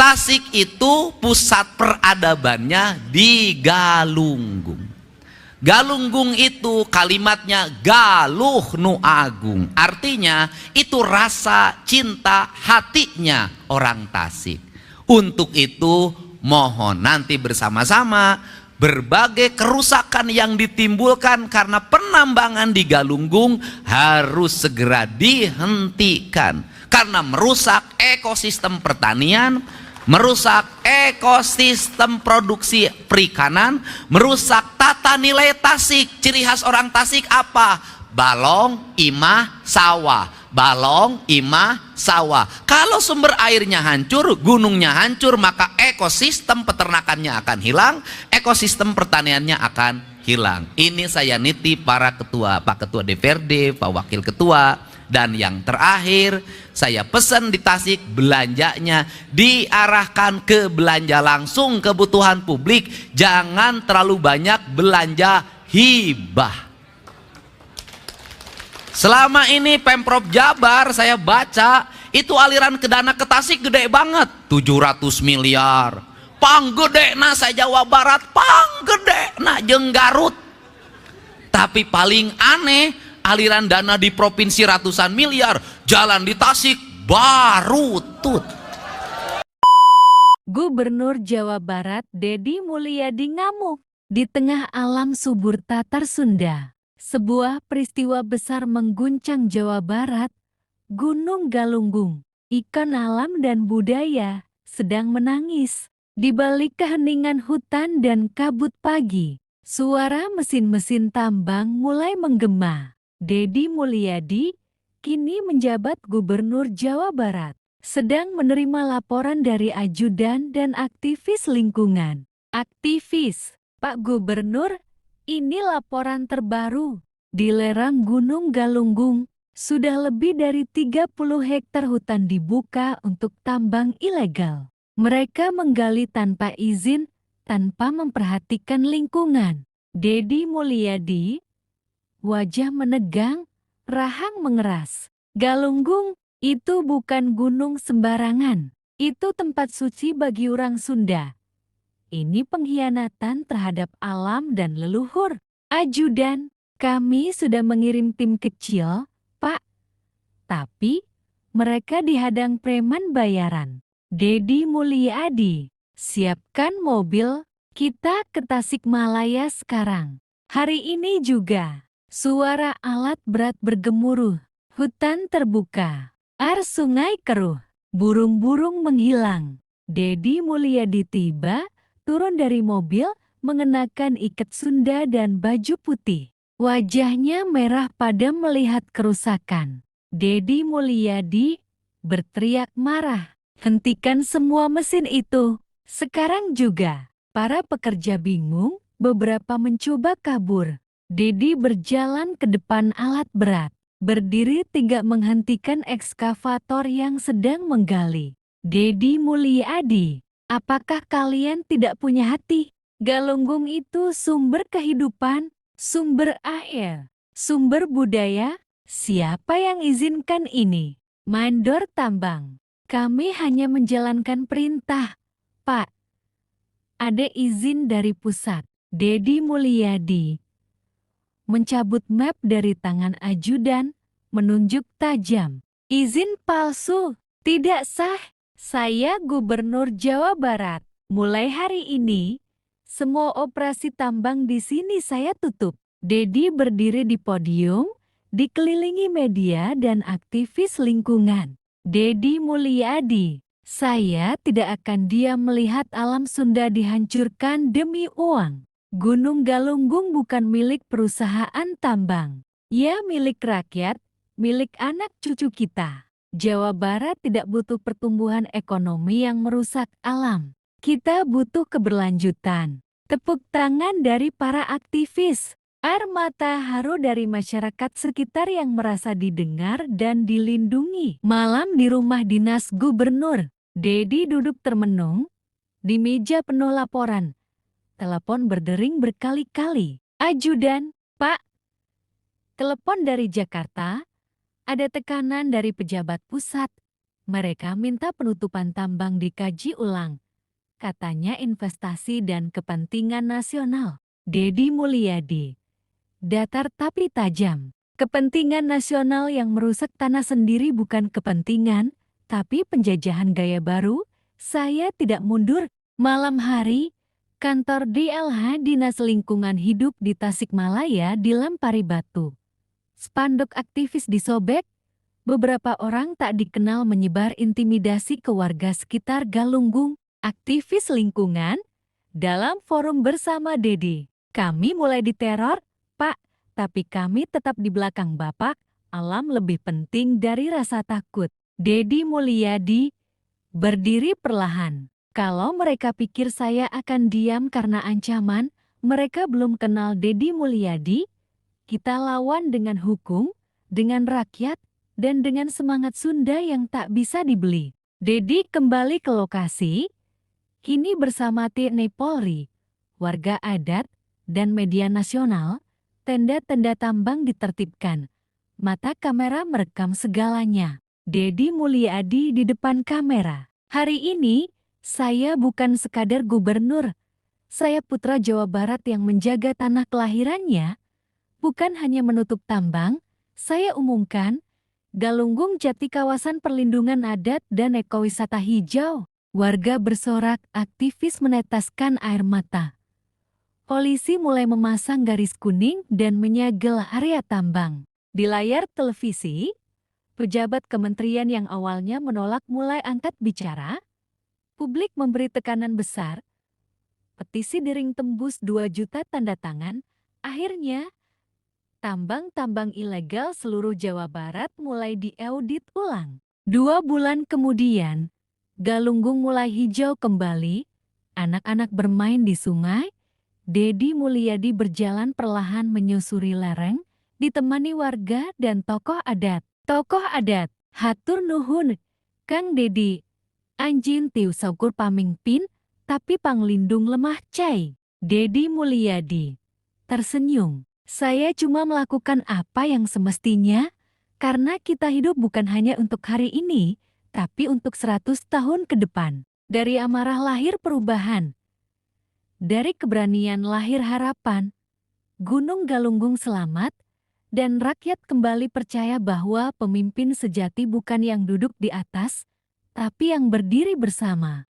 Tasik itu pusat peradabannya di Galunggung. Galunggung itu kalimatnya galuh nu agung. Artinya itu rasa cinta hatinya orang Tasik. Untuk itu mohon nanti bersama-sama berbagai kerusakan yang ditimbulkan karena penambangan di Galunggung harus segera dihentikan. Karena merusak ekosistem pertanian, merusak ekosistem produksi perikanan, merusak tata nilai Tasik. Ciri khas orang Tasik apa? Balong, imah, sawah. Balong, imah, sawah. Kalau sumber airnya hancur, gunungnya hancur, maka ekosistem peternakannya akan hilang, ekosistem pertaniannya akan hilang. Ini saya nitip para ketua, Pak Ketua DPRD, Pak Wakil Ketua. Dan yang terakhir, saya pesan di Tasik belanjanya diarahkan ke belanja langsung kebutuhan publik, jangan terlalu banyak belanja hibah. Selama ini Pemprov Jabar saya baca itu aliran ke dana ke Tasik gede banget, 700 miliar. Panggede na saya Jawa Barat, panggede na jeung Garut. Tapi paling aneh, aliran dana di provinsi ratusan miliar, jalan di Tasik baru tut. Gubernur Jawa Barat Deddy Mulyadi ngamuk di tengah alam subur Tatar Sunda. Sebuah peristiwa besar mengguncang Jawa Barat. Gunung Galunggung, ikon alam dan budaya, sedang menangis. Di balik keheningan hutan dan kabut pagi, suara mesin-mesin tambang mulai menggema. Deddy Mulyadi, kini menjabat Gubernur Jawa Barat, sedang menerima laporan dari ajudan dan aktivis lingkungan. Aktivis, Pak Gubernur, ini laporan terbaru. Di lereng Gunung Galunggung, sudah lebih dari 30 hektar hutan dibuka untuk tambang ilegal. Mereka menggali tanpa izin, tanpa memperhatikan lingkungan. Deddy Mulyadi, wajah menegang, rahang mengeras. Galunggung itu bukan gunung sembarangan. Itu tempat suci bagi orang Sunda. Ini pengkhianatan terhadap alam dan leluhur. Ajudan, kami sudah mengirim tim kecil, Pak. Tapi mereka dihadang preman bayaran. Deddy Mulyadi, siapkan mobil, kita ke Tasikmalaya sekarang. Hari ini juga. Suara alat berat bergemuruh, hutan terbuka, air sungai keruh, burung-burung menghilang. Deddy Mulyadi tiba, turun dari mobil, mengenakan ikat Sunda dan baju putih. Wajahnya merah padam melihat kerusakan. Deddy Mulyadi berteriak marah, hentikan semua mesin itu. Sekarang juga, para pekerja bingung, beberapa mencoba kabur. Deddy berjalan ke depan alat berat, berdiri tegak menghentikan ekskavator yang sedang menggali. Deddy Mulyadi, apakah kalian tidak punya hati? Galunggung itu sumber kehidupan, sumber air, sumber budaya. Siapa yang izinkan ini? Mandor tambang. Kami hanya menjalankan perintah, Pak. Ada izin dari pusat. Deddy Mulyadi mencabut map dari tangan ajudan, menunjuk tajam. Izin palsu, tidak sah. Saya Gubernur Jawa Barat. Mulai hari ini, semua operasi tambang di sini saya tutup. Deddy berdiri di podium, dikelilingi media dan aktivis lingkungan. Deddy Mulyadi, saya tidak akan diam melihat alam Sunda dihancurkan demi uang. Gunung Galunggung bukan milik perusahaan tambang. Ya milik rakyat, milik anak cucu kita. Jawa Barat tidak butuh pertumbuhan ekonomi yang merusak alam. Kita butuh keberlanjutan. Tepuk tangan dari para aktivis. Air mata haru dari masyarakat sekitar yang merasa didengar dan dilindungi. Malam di rumah dinas gubernur, Deddy duduk termenung di meja penuh laporan. Telepon berdering berkali-kali. Ajudan, Pak. Telepon dari Jakarta. Ada tekanan dari pejabat pusat. Mereka minta penutupan tambang dikaji ulang. Katanya investasi dan kepentingan nasional. Dedi Mulyadi. Datar tapi tajam. Kepentingan nasional yang merusak tanah sendiri bukan kepentingan, tapi penjajahan gaya baru. Saya tidak mundur. Malam hari, kantor DLH Dinas Lingkungan Hidup di Tasikmalaya dilempari batu. Spanduk aktivis disobek. Beberapa orang tak dikenal menyebar intimidasi ke warga sekitar Galunggung. Aktivis lingkungan dalam forum bersama Dedi. Kami mulai diteror, Pak, tapi kami tetap di belakang Bapak. Alam lebih penting dari rasa takut. Dedi Mulyadi berdiri perlahan. Kalau mereka pikir saya akan diam karena ancaman, mereka belum kenal Dedi Mulyadi. Kita lawan dengan hukum, dengan rakyat, dan dengan semangat Sunda yang tak bisa dibeli. Dedi kembali ke lokasi, kini bersama TNI Polri, warga adat, dan media nasional. Tenda-tenda tambang ditertibkan. Mata kamera merekam segalanya. Dedi Mulyadi di depan kamera. Hari ini, saya bukan sekadar gubernur. Saya putra Jawa Barat yang menjaga tanah kelahirannya. Bukan hanya menutup tambang, saya umumkan Galunggung Jati kawasan perlindungan adat dan ekowisata hijau. Warga bersorak, aktivis menetaskan air mata. Polisi mulai memasang garis kuning dan menyegel area tambang. Di layar televisi, pejabat kementerian yang awalnya menolak mulai angkat bicara. Publik memberi tekanan besar. Petisi dering tembus 2 juta tanda tangan. Akhirnya, tambang-tambang ilegal seluruh Jawa Barat mulai diaudit ulang. 2 bulan kemudian, Galunggung mulai hijau kembali. Anak-anak bermain di sungai. Dedi Mulyadi berjalan perlahan menyusuri lereng, ditemani warga dan tokoh adat. Tokoh adat, hatur nuhun, Kang Dedi. Anjin tiu saukur pamingpin, tapi panglindung lemah cai. Dedi Mulyadi tersenyum. Saya cuma melakukan apa yang semestinya, karena kita hidup bukan hanya untuk hari ini, tapi untuk 100 tahun ke depan. Dari amarah lahir perubahan. Dari keberanian lahir harapan. Gunung Galunggung selamat, dan rakyat kembali percaya bahwa pemimpin sejati bukan yang duduk di atas, tapi yang berdiri bersama.